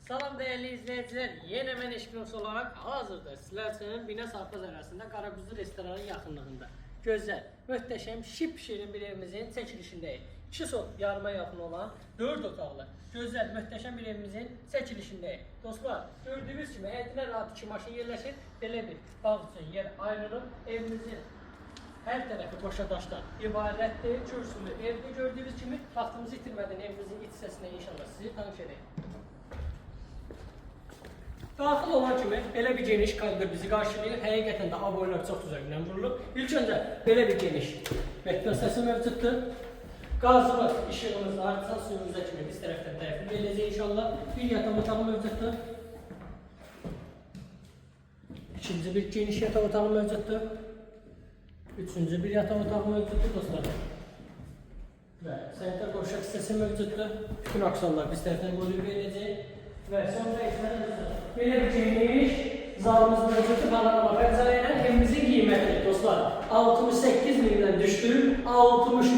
Salam değerli izleyiciler, yeni mən eşqimiz olarak hazırda sizler üçün Bines Arpaz arasında Qaraquzu restoranın yaxınlığında gözəl, möhtəşəm, şip şirin bir evimizin çəkilişindəyik. 2 sot yarıma yaxın olan 4 otaqlı, gözəl, möhtəşəm bir evimizin çəkilişindəyik. Dostlar, gördüyünüz kimi həyətinə rahat 2 maşın yerləşir, belə bir bağ üçün yer ayrılıb, evimizin hər tərəfi boşa daşdan ibarətdir, kürsülü evdir. Gördüyünüz kimi vaxtımızı itirmədən evimizin iç hissəsinə inşallah sizi tanış edək. Daxil olan kimi belə bir geniş koridor bizi qarşılayır. Həqiqətən də aboylar çox düzəgdən vurulub. İlk öncə belə bir geniş məktəb səsi mövcuddur. Qazımız, işığımız, artsan suyumuza kimi biz tərəfdən təhvil edəcək inşallah. Bir yataq otağı mövcuddur. İkinci bir geniş yataq otağı mövcuddur. Üçüncü bir yataq otağı mövcuddur dostlar. Və sanitar qovşaq hissəsi mövcuddur. Bütün aksanlar biz tərəfdən qoyulub edəcək. Və sonra izləyicilərimiz belə bir geniş zalımız mövcuddur. Panorama pəncərə ilə evimizin qiyməti dostlar 68 mindən düşdü 63